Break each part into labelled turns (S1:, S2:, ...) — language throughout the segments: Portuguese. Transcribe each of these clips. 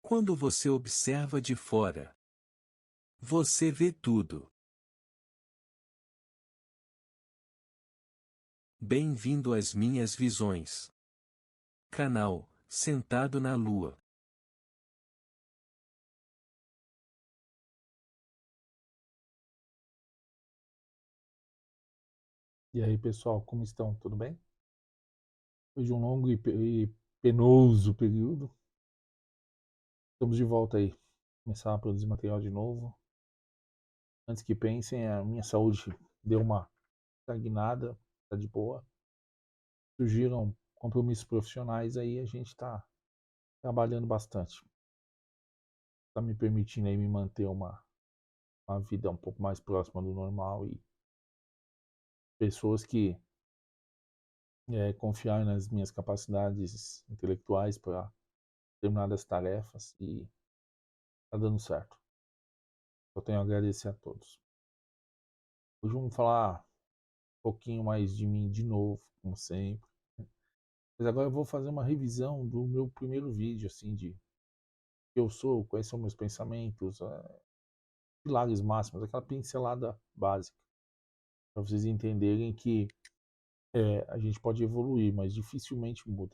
S1: Quando você observa de fora, você vê tudo. Bem-vindo às minhas visões. Canal Sentado na Lua.
S2: E aí, pessoal, como estão? Tudo bem? Depois de um longo e penoso período, estamos de volta aí. Começar a produzir material de novo. Antes que pensem, a minha saúde deu uma estagnada, tá de boa. Surgiram compromissos profissionais aí, a gente está trabalhando bastante. Está me permitindo aí me manter uma vida um pouco mais próxima do normal e pessoas que confiar nas minhas capacidades intelectuais para determinadas tarefas e tá dando certo. Eu tenho a agradecer a todos. Hoje vamos falar um pouquinho mais de mim de novo, como sempre. Mas agora eu vou fazer uma revisão do meu primeiro vídeo, assim, de quem eu sou, quais são meus pensamentos, pilares máximos, aquela pincelada básica, para vocês entenderem que a gente pode evoluir, mas dificilmente muda.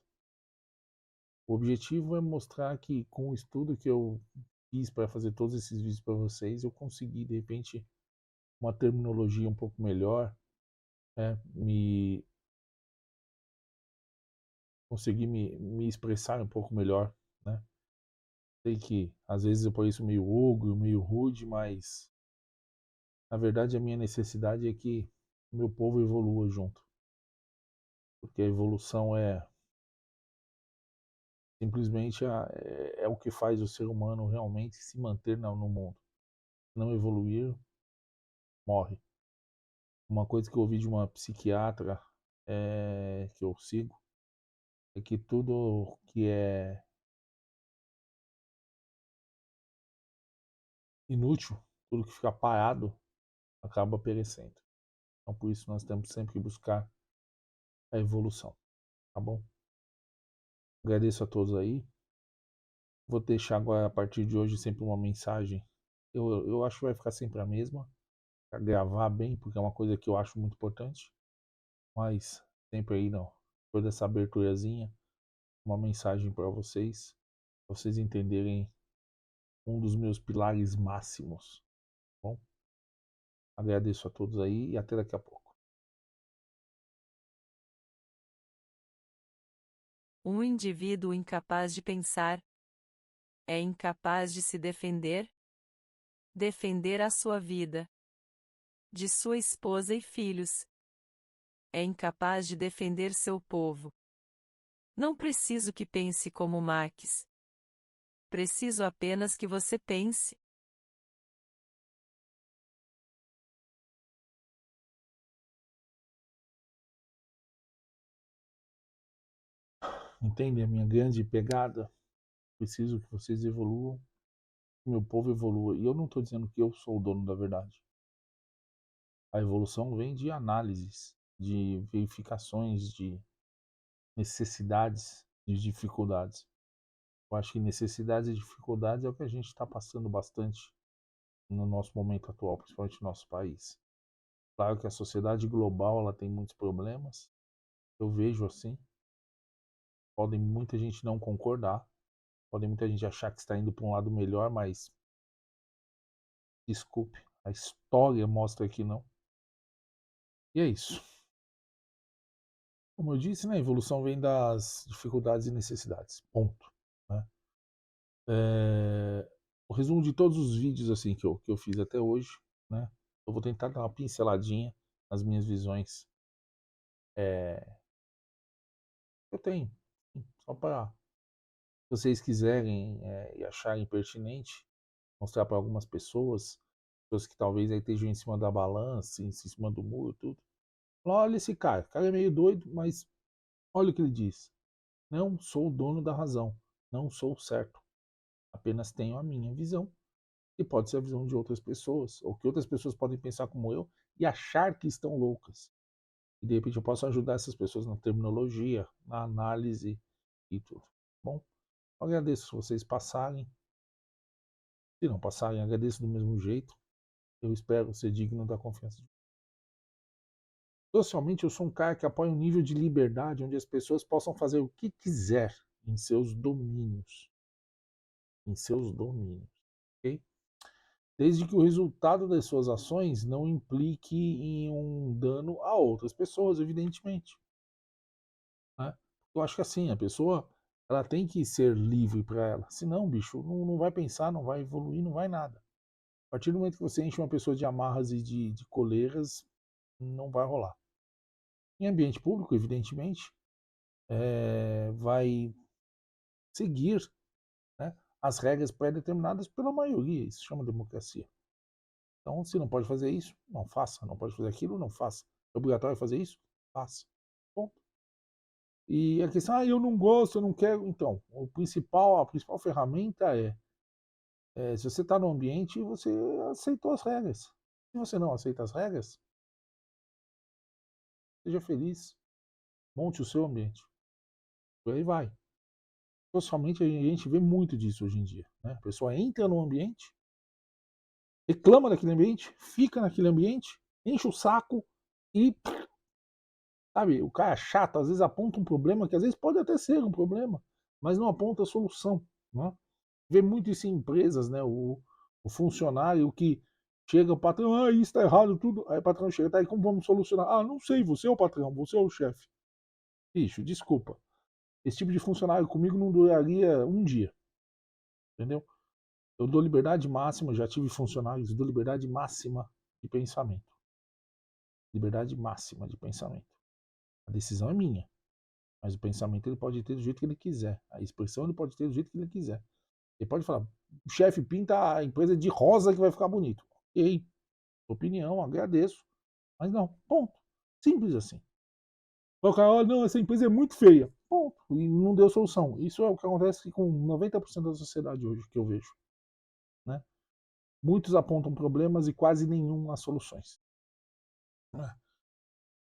S2: O objetivo é mostrar que com o estudo que eu fiz para fazer todos esses vídeos para vocês, eu consegui, de repente, uma terminologia um pouco melhor, me conseguir me expressar um pouco melhor, né? Sei que às vezes eu pareço meio ogro, meio rude, mas na verdade a minha necessidade é que o meu povo evolua junto. Porque a evolução é simplesmente é o que faz o ser humano realmente se manter no mundo. Não evoluir, morre. Uma coisa que eu ouvi de uma psiquiatra que eu sigo é que tudo que é inútil, tudo que fica parado, acaba perecendo. Então por isso nós temos sempre que buscar a evolução, tá bom? Agradeço a todos aí. Vou deixar agora a partir de hoje sempre uma mensagem. Eu acho que vai ficar sempre a mesma, para gravar bem, porque é uma coisa que eu acho muito importante. Mas sempre aí não. Toda essa aberturazinha, uma mensagem para vocês entenderem um dos meus pilares máximos. Tá bom? Agradeço a todos aí e até daqui a pouco.
S3: Um indivíduo incapaz de pensar é incapaz de se defender, defender a sua vida, de sua esposa e filhos. É incapaz de defender seu povo. Não preciso que pense como Marx. Preciso apenas que você pense.
S2: Entende a minha grande pegada? Preciso que vocês evoluam, que meu povo evolua. E eu não estou dizendo que eu sou o dono da verdade. A evolução vem de análises, de verificações, de necessidades, de dificuldades. Eu acho que necessidades e dificuldades é o que a gente está passando bastante no nosso momento atual, principalmente no nosso país. Claro que a sociedade global ela tem muitos problemas, eu vejo assim. Podem muita gente não concordar, podem muita gente achar que está indo para um lado melhor, mas desculpe, a história mostra que não. E é isso. Como eu disse, né, a evolução vem das dificuldades e necessidades. Ponto. Né? O resumo de todos os vídeos assim que eu fiz até hoje, né? Eu vou tentar dar uma pinceladinha nas minhas visões. Eu tenho, só para se vocês quiserem e acharem pertinente, mostrar para algumas pessoas, pessoas que talvez aí estejam em cima da balança, em cima do muro, tudo. Olha esse cara, o cara é meio doido, mas olha o que ele diz. Não sou o dono da razão, não sou o certo. Apenas tenho a minha visão, que pode ser a visão de outras pessoas, ou que outras pessoas podem pensar como eu e achar que estão loucas. E de repente eu posso ajudar essas pessoas na terminologia, na análise e tudo. Bom, eu agradeço se vocês passarem. Se não passarem, agradeço do mesmo jeito. Eu espero ser digno da confiança. Socialmente, eu sou um cara que apoia um nível de liberdade onde as pessoas possam fazer o que quiser em seus domínios. Em seus domínios, ok? Desde que o resultado das suas ações não implique em um dano a outras pessoas, evidentemente. Né? Eu acho que assim, a pessoa ela tem que ser livre para ela. Senão, bicho, não vai pensar, não vai evoluir, não vai nada. A partir do momento que você enche uma pessoa de amarras e de coleiras, não vai rolar. Em ambiente público, evidentemente, vai seguir, né, as regras pré-determinadas pela maioria. Isso se chama democracia. Então, se não pode fazer isso, não faça. Não pode fazer aquilo, não faça. É obrigatório fazer isso? Faça. Bom. E a questão, eu não gosto, eu não quero. Então, a principal ferramenta se você está no ambiente, você aceitou as regras. Se você não aceita as regras, seja feliz, monte o seu ambiente. Por aí vai. Socialmente, a gente vê muito disso hoje em dia. Né? A pessoa entra no ambiente, reclama daquele ambiente, fica naquele ambiente, enche o saco e, sabe, o cara é chato, às vezes aponta um problema que às vezes pode até ser um problema, mas não aponta a solução. Né? Vê muito isso em empresas, né? O funcionário que chega, o patrão, isso está errado, tudo. Aí o patrão chega, tá aí, como vamos solucionar? Ah, não sei, você é o patrão, você é o chefe. Bicho, desculpa. Esse tipo de funcionário comigo não duraria um dia. Entendeu? Eu dou liberdade máxima, já tive funcionários, eu dou liberdade máxima de pensamento. Liberdade máxima de pensamento. A decisão é minha, mas o pensamento ele pode ter do jeito que ele quiser. A expressão ele pode ter do jeito que ele quiser. Ele pode falar, o chefe pinta a empresa de rosa que vai ficar bonito. Ok, opinião, agradeço. Mas não, ponto. Simples assim. O cara, não, essa empresa é muito feia. Ponto. E não deu solução. Isso é o que acontece com 90% da sociedade hoje, que eu vejo. Né? Muitos apontam problemas e quase nenhum as soluções.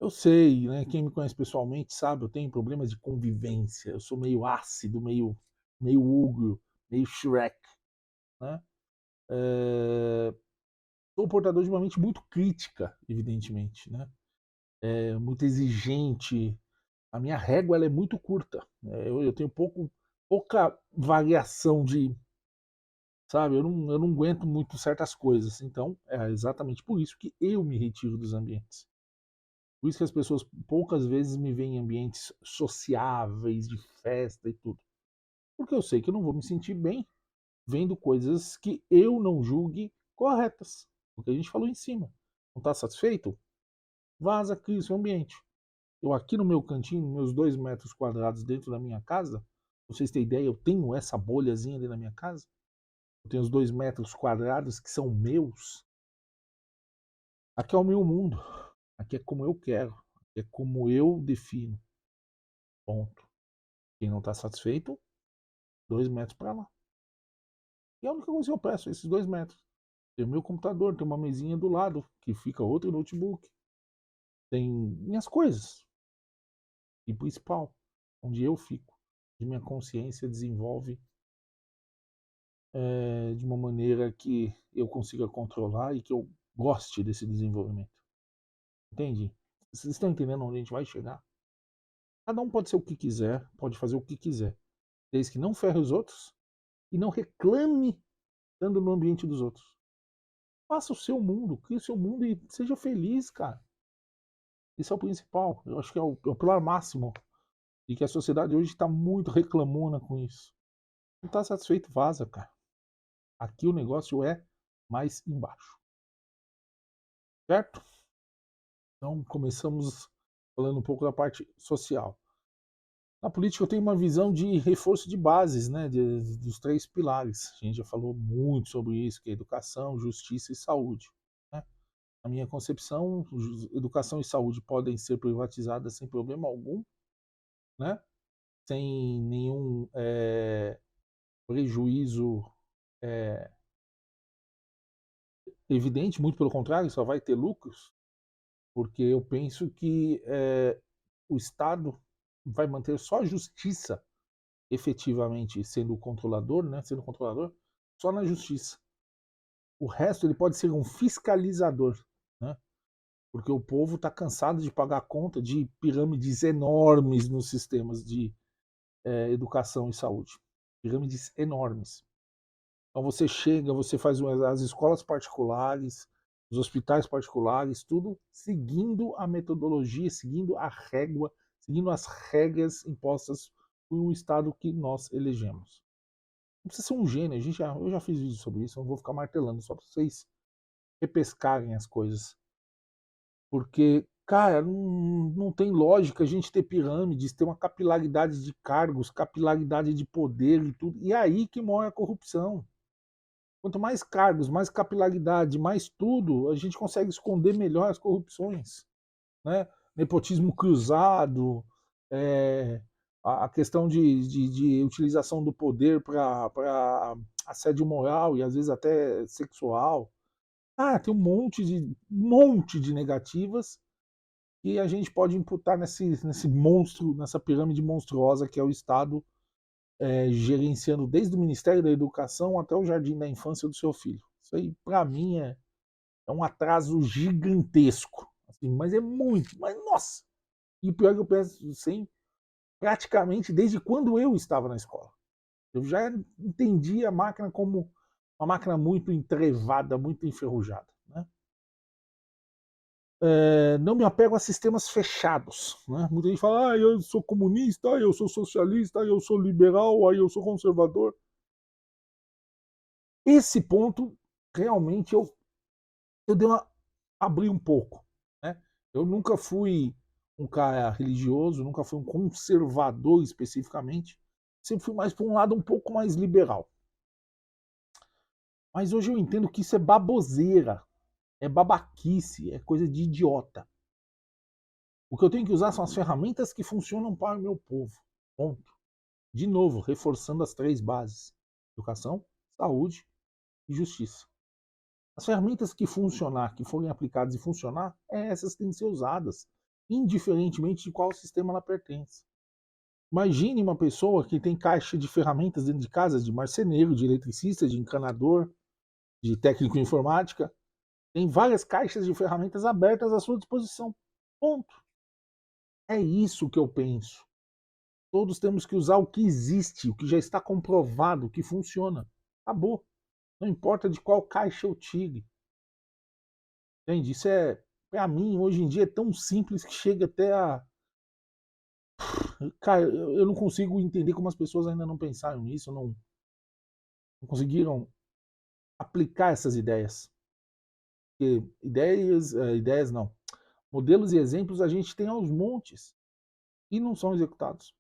S2: Eu sei, né? Quem me conhece pessoalmente sabe, eu tenho problemas de convivência. Eu sou meio ácido, meio ogro, meio Shrek. Né? Sou portador de uma mente muito crítica, evidentemente. Né? Muito exigente. A minha régua ela é muito curta. Eu tenho pouca variação de. Sabe, eu não aguento muito certas coisas. Então, é exatamente por isso que eu me retiro dos ambientes. Por isso que as pessoas poucas vezes me veem em ambientes sociáveis, de festa e tudo. Porque eu sei que eu não vou me sentir bem vendo coisas que eu não julgue corretas. O que a gente falou em cima. Não está satisfeito? Vaza, cria o seu ambiente. Eu aqui no meu cantinho, meus 2 metros quadrados dentro da minha casa, pra vocês terem ideia, eu tenho essa bolhazinha ali na minha casa. Eu tenho os 2 metros quadrados que são meus. Aqui é o meu mundo. Aqui é como eu quero. Aqui é como eu defino. Ponto. Quem não está satisfeito, 2 metros para lá. E a única coisa que eu peço é esses 2 metros. Tem o meu computador, tem uma mesinha do lado, que fica outro notebook. Tem minhas coisas. E principal, onde eu fico, onde minha consciência desenvolve de uma maneira que eu consiga controlar e que eu goste desse desenvolvimento. Entende? Vocês estão entendendo onde a gente vai chegar? Cada um pode ser o que quiser, pode fazer o que quiser, desde que não ferre os outros e não reclame estando no ambiente dos outros. Faça o seu mundo, crie o seu mundo e seja feliz, cara. Isso é o principal. Eu acho que é o pilar máximo. E que a sociedade hoje está muito reclamona com isso. Não está satisfeito, vaza, cara. Aqui o negócio é mais embaixo. Certo? Então começamos falando um pouco da parte social. Na política eu tenho uma visão de reforço de bases, né, dos 3 pilares. A gente já falou muito sobre isso, que é educação, justiça e saúde. Né? Na minha concepção, educação e saúde podem ser privatizadas sem problema algum, né? Sem nenhum prejuízo evidente, muito pelo contrário, só vai ter lucros, porque eu penso que o Estado vai manter só a justiça efetivamente sendo o controlador, né, sendo controlador, só na justiça. O resto ele pode ser um fiscalizador, né? Porque o povo está cansado de pagar conta de pirâmides enormes nos sistemas de educação e saúde. Pirâmides enormes. Então você chega, você faz as escolas particulares, os hospitais particulares, tudo seguindo a metodologia, seguindo a régua, seguindo as regras impostas por um Estado que nós elegemos. Não precisa ser um gênio, eu já fiz vídeo sobre isso, eu não vou ficar martelando, só para vocês repescarem as coisas. Porque, cara, não tem lógica a gente ter pirâmides, ter uma capilaridade de cargos, capilaridade de poder e tudo. E é aí que mora a corrupção. Quanto mais cargos, mais capilaridade, mais tudo, a gente consegue esconder melhor as corrupções. Né? Nepotismo cruzado, a questão de utilização do poder para assédio moral e às vezes até sexual. Tem um monte de negativas que a gente pode imputar nesse monstro, nessa pirâmide monstruosa que é o Estado, gerenciando desde o Ministério da Educação até o Jardim da Infância do seu filho. Isso aí, para mim, é um atraso gigantesco. Assim, mas é muito, mas nossa! E o pior é que eu penso assim, praticamente desde quando eu estava na escola. Eu já entendi a máquina como uma máquina muito entrevada, muito enferrujada. Né? Não me apego a sistemas fechados. Né? Muita gente fala, eu sou comunista, eu sou socialista, eu sou liberal, eu sou conservador. Esse ponto, realmente, eu abri um pouco. Né? Eu nunca fui um cara religioso, nunca fui um conservador especificamente. Sempre fui mais para um lado um pouco mais liberal. Mas hoje eu entendo que isso é baboseira, é babaquice, é coisa de idiota. O que eu tenho que usar são as ferramentas que funcionam para o meu povo. Ponto. De novo, reforçando as 3 bases: educação, saúde e justiça. As ferramentas que funcionar, que forem aplicadas e funcionar, essas que têm que ser usadas, indiferentemente de qual sistema ela pertence. Imagine uma pessoa que tem caixa de ferramentas dentro de casa, de marceneiro, de eletricista, de encanador, de técnico em informática. Tem várias caixas de ferramentas abertas à sua disposição. Ponto. É isso que eu penso. Todos temos que usar o que existe, o que já está comprovado, o que funciona. Acabou. Não importa de qual caixa eu tire. Entende? Isso para mim, hoje em dia, é tão simples que chega até a... Cara, eu não consigo entender como as pessoas ainda não pensaram nisso, não conseguiram aplicar essas ideias. Porque ideias não. Modelos e exemplos a gente tem aos montes e não são executados.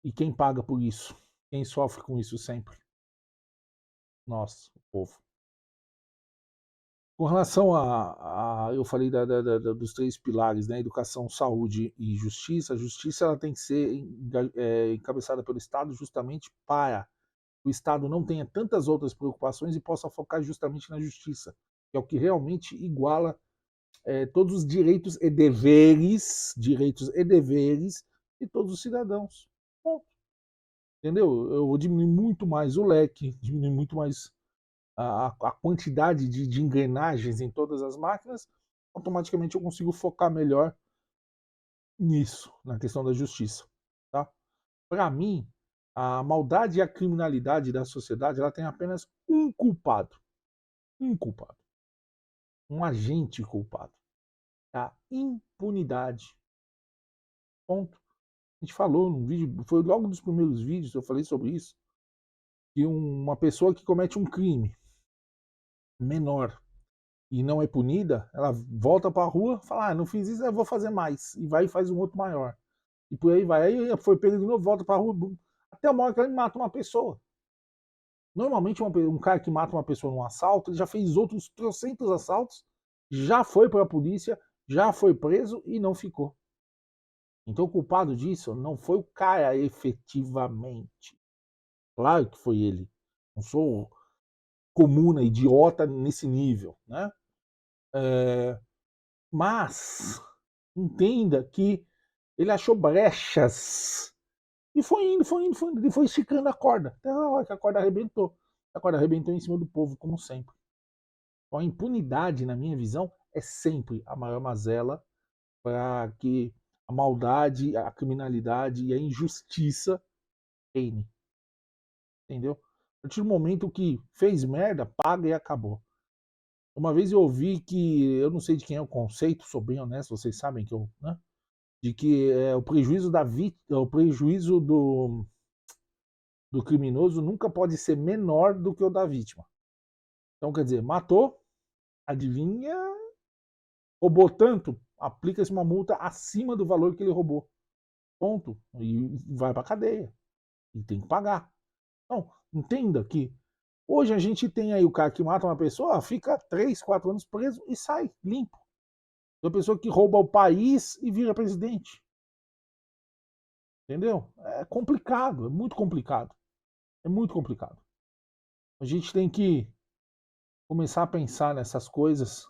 S2: E quem paga por isso? Quem sofre com isso sempre? Nós, o povo. Com relação eu falei dos 3 pilares, né? Educação, saúde e justiça. A justiça ela tem que ser encabeçada pelo Estado justamente para que o Estado não tenha tantas outras preocupações e possa focar justamente na justiça, que é o que realmente iguala todos os direitos e deveres de todos os cidadãos. Bom, entendeu? Eu vou diminuir muito mais o leque, diminuir muito mais a quantidade de engrenagens em todas as máquinas, automaticamente eu consigo focar melhor nisso, na questão da justiça. Tá? Para mim, a maldade e a criminalidade da sociedade ela tem apenas um culpado. Um culpado. Um agente culpado. A impunidade. Ponto. A gente falou num vídeo, foi logo nos primeiros vídeos, eu falei sobre isso, que uma pessoa que comete um crime menor e não é punida, ela volta para a rua, fala, não fiz isso, eu vou fazer mais. E vai e faz um outro maior. E por aí vai. Aí foi pego de novo, volta para a rua, até uma hora que ele mata uma pessoa. Normalmente um cara que mata uma pessoa num assalto, ele já fez outros 300 assaltos, já foi para a polícia, já foi preso e não ficou. Então o culpado disso não foi o cara efetivamente. Claro que foi ele. Não sou comuna, idiota nesse nível, né? Mas entenda que ele achou brechas e foi indo, ele foi esticando a corda, até a hora que a corda arrebentou. Agora, arrebentou em cima do povo, como sempre. Então, a impunidade, na minha visão, é sempre a maior mazela para que a maldade, a criminalidade e a injustiça reine. Entendeu? A partir do momento que fez merda, paga e acabou. Uma vez eu ouvi que, eu não sei de quem é o conceito, sou bem honesto, vocês sabem que eu, né? De que o prejuízo o prejuízo do criminoso nunca pode ser menor do que o da vítima. Então, quer dizer, matou, adivinha, roubou tanto, aplica-se uma multa acima do valor que ele roubou. Ponto. E vai pra cadeia. E tem que pagar. Então, entenda que hoje a gente tem aí o cara que mata uma pessoa, fica 3, 4 anos preso e sai limpo. É a pessoa que rouba o país e vira presidente. Entendeu? É complicado, é muito complicado. É muito complicado. A gente tem que começar a pensar nessas coisas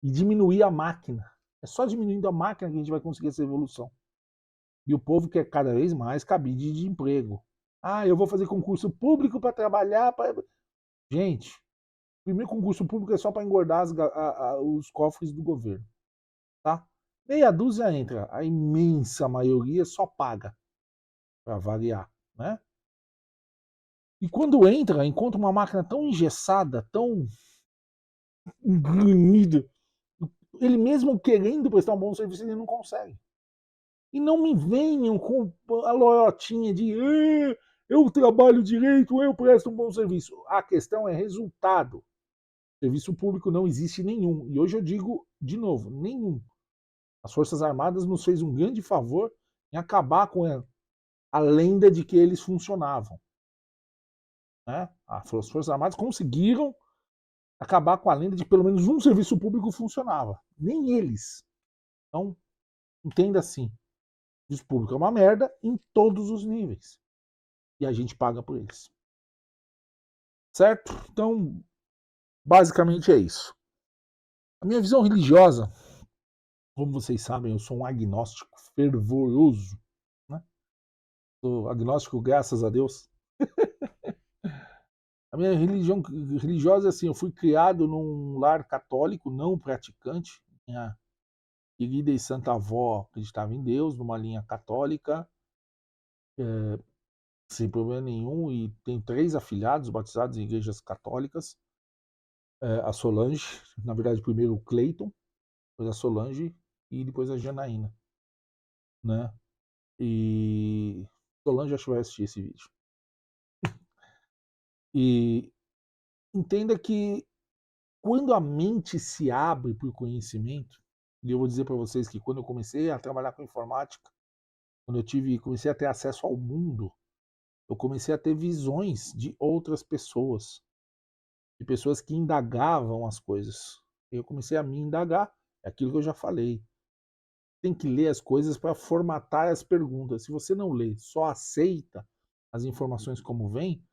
S2: e diminuir a máquina. É só diminuindo a máquina que a gente vai conseguir essa evolução. E o povo quer cada vez mais cabide de emprego. Ah, eu vou fazer concurso público para trabalhar. Gente, primeiro concurso público é só para engordar os cofres do governo. Tá? Meia dúzia entra, a imensa maioria só paga, para variar. Né? E quando encontra uma máquina tão engessada, tão engrenida, ele mesmo querendo prestar um bom serviço, ele não consegue. E não me venham com a lorotinha de eu trabalho direito, eu presto um bom serviço. A questão é resultado. Serviço público não existe nenhum. E hoje eu digo de novo, nenhum. As Forças Armadas nos fez um grande favor em acabar com a lenda de que eles funcionavam. Né? As Forças Armadas conseguiram acabar com a lenda de que pelo menos um serviço público funcionava. Nem eles. Então, entenda assim. O serviço público é uma merda em todos os níveis. E a gente paga por eles. Certo? Então, basicamente é isso. A minha visão religiosa, como vocês sabem, eu sou um agnóstico fervoroso. Né? Sou agnóstico, graças a Deus. A minha religião religiosa é assim, eu fui criado num lar católico não praticante. Minha querida e santa avó acreditava em Deus, numa linha católica, sem problema nenhum, e tenho 3 afilhados batizados em igrejas católicas. A Solange, na verdade primeiro o Cleiton, depois a Solange e depois a Janaína. Né? E Solange acho que vai assistir esse vídeo. E entenda que quando a mente se abre para o conhecimento, e eu vou dizer para vocês que quando eu comecei a trabalhar com informática, quando eu comecei a ter acesso ao mundo, eu comecei a ter visões de outras pessoas, de pessoas que indagavam as coisas. Eu comecei a me indagar, é aquilo que eu já falei. Tem que ler as coisas para formatar as perguntas. Se você não lê, só aceita as informações como vem,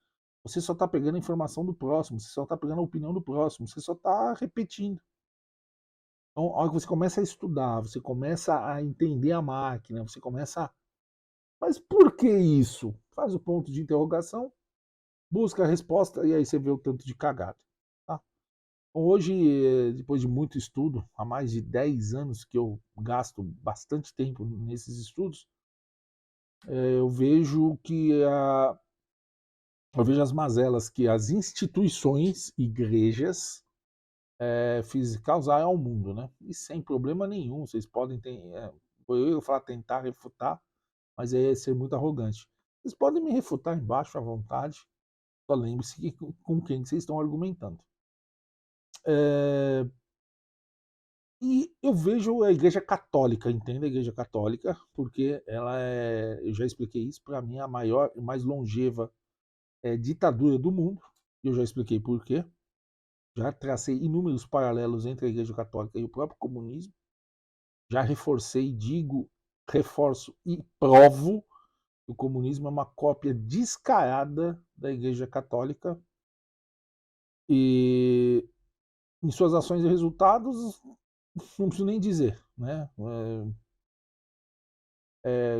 S2: você só está pegando a informação do próximo, você só está pegando a opinião do próximo, você só está repetindo. Então, a hora que você começa a estudar, você começa a entender a máquina, você começa a... Mas por que isso? Faz o ponto de interrogação, busca a resposta e aí você vê o tanto de cagada. Tá? Então, hoje, depois de muito estudo, há mais de 10 anos que eu gasto bastante tempo nesses estudos, eu vejo eu vejo as mazelas que as instituições, igrejas, causaram ao mundo, né? E sem problema nenhum, vocês podem ter, eu ia falar tentar refutar, mas aí é ser muito arrogante. Vocês podem me refutar embaixo à vontade, só lembre-se que com quem vocês estão argumentando. E eu vejo a Igreja Católica, entenda a Igreja Católica, porque ela eu já expliquei isso, para mim a maior e mais longeva ditadura do mundo, e eu já expliquei por quê. Já tracei inúmeros paralelos entre a Igreja Católica e o próprio comunismo. Já reforcei, digo, reforço e provo que o comunismo é uma cópia descarada da Igreja Católica. E em suas ações e resultados, não preciso nem dizer. Né?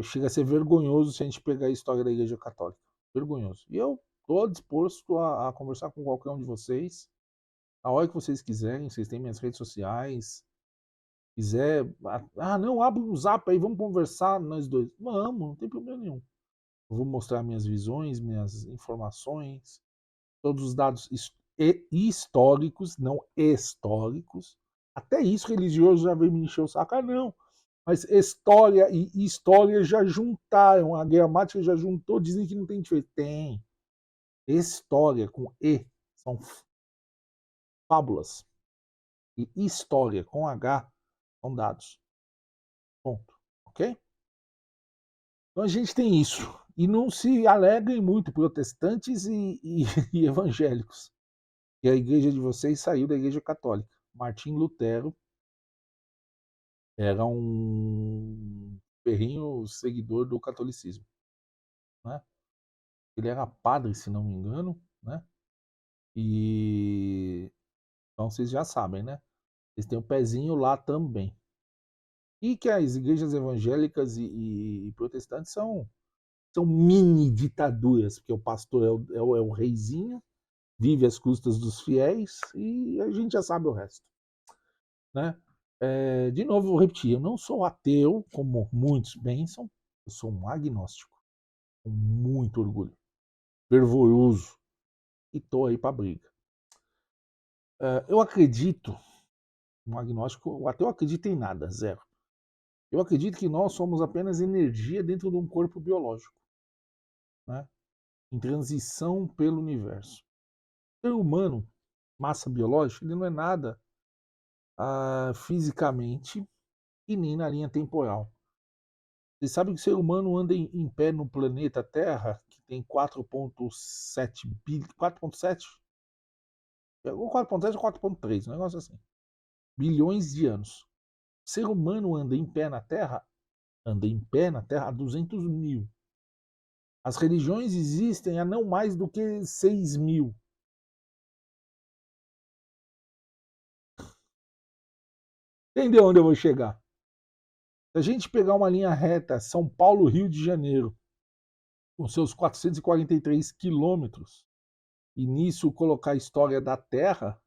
S2: Chega a ser vergonhoso se a gente pegar a história da Igreja Católica. Vergonhoso. E eu Estou disposto a conversar com qualquer um de vocês. A hora que vocês quiserem, vocês têm minhas redes sociais. Quiser. Não, abre um zap aí, vamos conversar nós dois. Vamos, não tem problema nenhum. Eu vou mostrar minhas visões, minhas informações, todos os dados históricos, não históricos. Até isso religioso já veio me encher o saco. Não. Mas história e história já juntaram, a gramática já juntou, dizem que não tem diferença. Tem. História com E são fábulas. E história com H são dados. Ponto. Ok? Então a gente tem isso. E não se alegrem muito, protestantes e evangélicos. Que a igreja de vocês saiu da igreja católica. Martim Lutero era um ferrinho seguidor do catolicismo. Né? Ele era padre, se não me engano. Né? E então vocês já sabem, né? Eles têm um pezinho lá também. E que as igrejas evangélicas e protestantes são mini ditaduras, porque o pastor é o reizinho, vive às custas dos fiéis e a gente já sabe o resto. Né? De novo, vou repetir, eu não sou ateu, como muitos pensam, eu sou um agnóstico, com muito orgulho, fervoroso, e estou aí para briga. Eu acredito, um agnóstico, o ateu acredita em nada, zero. Eu acredito que nós somos apenas energia dentro de um corpo biológico, né? Em transição pelo universo. O ser humano, massa biológica, ele não é nada fisicamente e nem na linha temporal. Vocês sabem que o ser humano anda em pé no planeta Terra, que tem 4,7 bilhões, 4,7? Ou 4,7 ou 4,3, um negócio assim. Bilhões de anos. O ser humano anda em pé na Terra há 200 mil. As religiões existem há não mais do que 6 mil. Entendeu onde eu vou chegar? Se a gente pegar uma linha reta, São Paulo, Rio de Janeiro, com seus 443 quilômetros, e nisso colocar a história da Terra,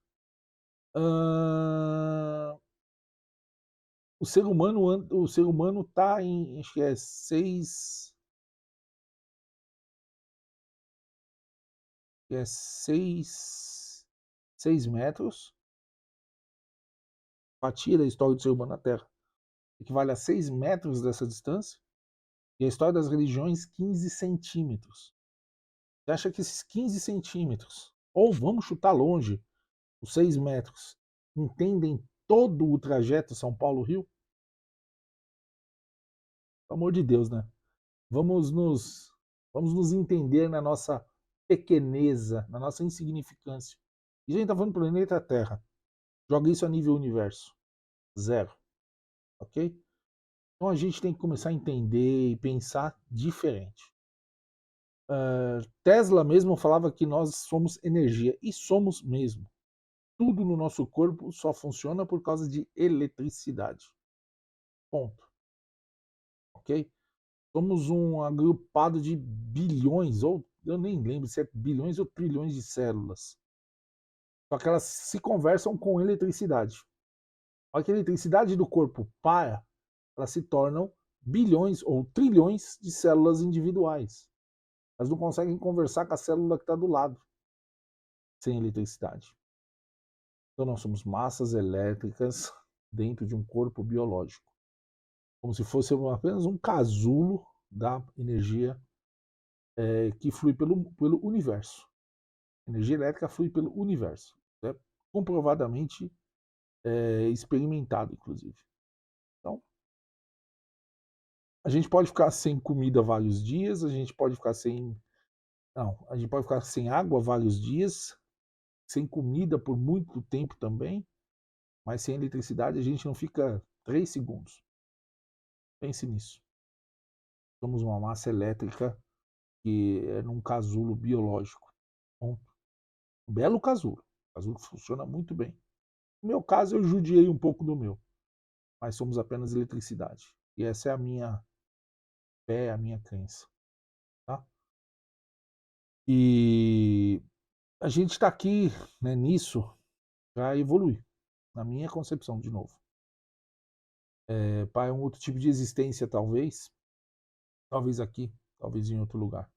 S2: o ser humano está em, acho que é 6 metros. Fatia da história do ser humano na Terra equivale a 6 metros dessa distância. E a história das religiões, 15 centímetros. Você acha que esses 15 centímetros, ou vamos chutar longe, os 6 metros, entendem todo o trajeto São Paulo-Rio? Pelo amor de Deus, né? Vamos nos entender na nossa pequeneza, na nossa insignificância. E a gente está falando do planeta Terra. Joga isso a nível universo. Zero. Ok? Então a gente tem que começar a entender e pensar diferente. Tesla mesmo falava que nós somos energia. E somos mesmo. Tudo no nosso corpo só funciona por causa de eletricidade. Ponto. Ok? Somos um agrupado de bilhões, ou eu nem lembro se é bilhões ou trilhões de células. Só que elas se conversam com eletricidade. A hora que a eletricidade do corpo para, elas se tornam bilhões ou trilhões de células individuais. Elas não conseguem conversar com a célula que está do lado sem eletricidade. Então nós somos massas elétricas dentro de um corpo biológico. Como se fosse apenas um casulo da energia que flui pelo universo. A energia elétrica flui pelo universo. É comprovadamente experimentado, inclusive. Então, a gente pode ficar sem comida vários dias, a gente pode ficar sem. Não, a gente pode ficar sem água vários dias, sem comida por muito tempo também, mas sem eletricidade a gente não fica 3 segundos. Pense nisso. Somos uma massa elétrica que é num casulo biológico. Um belo casulo. Casulo que funciona muito bem. No meu caso, eu judiei um pouco do meu, mas somos apenas eletricidade. E essa é a minha fé, a minha crença. Tá? E a gente está aqui, né, nisso para evoluir, na minha concepção, de novo. Para um outro tipo de existência, talvez aqui, talvez em outro lugar.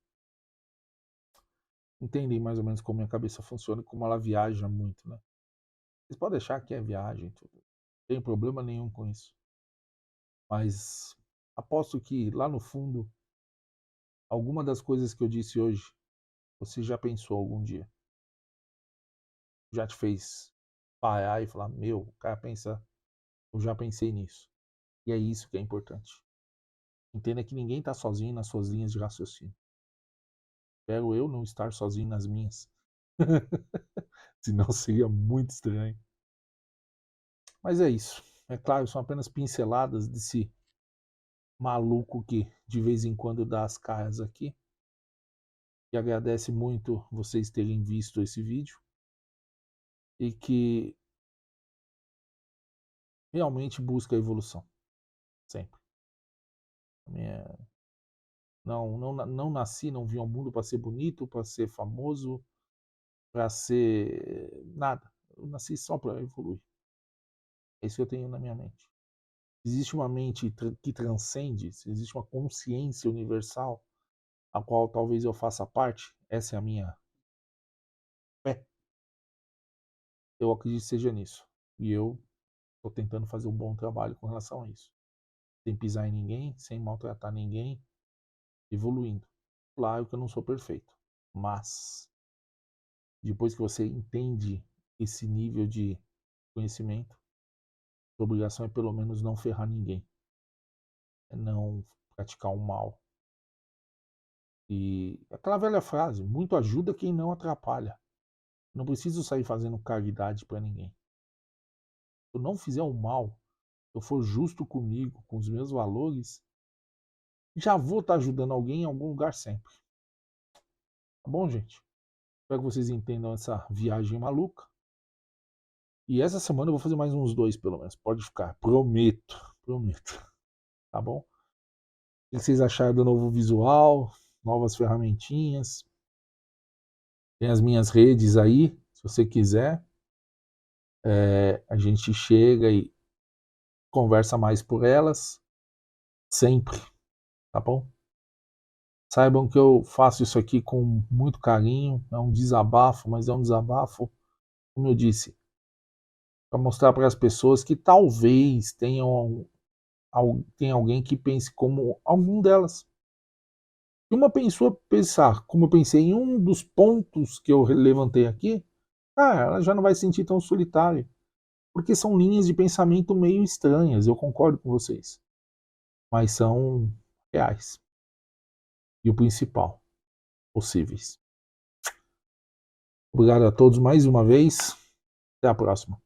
S2: Entendem mais ou menos como minha cabeça funciona e como ela viaja muito, né? Vocês podem achar que é viagem, tudo. Não tem problema nenhum com isso. Mas aposto que lá no fundo, alguma das coisas que eu disse hoje, você já pensou algum dia. Já te fez parar e falar, meu, o cara pensa, eu já pensei nisso. E é isso que é importante. Entenda que ninguém está sozinho nas suas linhas de raciocínio. Espero eu não estar sozinho nas minhas. Senão seria muito estranho. Mas é isso. É claro, são apenas pinceladas desse maluco que de vez em quando dá as caras aqui. E agradece muito vocês terem visto esse vídeo. E que realmente busca a evolução. Sempre. Não nasci, não vim ao mundo para ser bonito, para ser famoso, para ser nada. Eu nasci só para evoluir. É isso que eu tenho na minha mente. Existe uma mente que transcende, existe uma consciência universal, a qual talvez eu faça parte. Essa é a minha fé. Eu acredito que seja nisso. E eu estou tentando fazer um bom trabalho com relação a isso. Sem pisar em ninguém, sem maltratar ninguém, evoluindo. Claro que eu não sou perfeito, mas depois que você entende esse nível de conhecimento, a obrigação é pelo menos não ferrar ninguém, é não praticar o mal. E aquela velha frase, muito ajuda quem não atrapalha. Não preciso sair fazendo caridade para ninguém. Se eu não fizer o mal, se eu for justo comigo, com os meus valores, já vou estar ajudando alguém em algum lugar sempre. Tá bom, gente? Espero que vocês entendam essa viagem maluca. E essa semana eu vou fazer mais uns 2, pelo menos. Pode ficar. Prometo. Prometo. Tá bom? O que vocês acharam do novo visual? Novas ferramentinhas? Tem as minhas redes aí, se você quiser. A gente chega e conversa mais por elas. Sempre. Tá bom? Saibam que eu faço isso aqui com muito carinho. É um desabafo, mas é um desabafo, como eu disse, para mostrar para as pessoas que talvez tem alguém que pense como algum delas. Se uma pessoa pensar como eu pensei em um dos pontos que eu levantei aqui, ela já não vai se sentir tão solitária. Porque são linhas de pensamento meio estranhas, eu concordo com vocês. Mas são reais. E o principal, possíveis. Obrigado a todos mais uma vez. Até a próxima.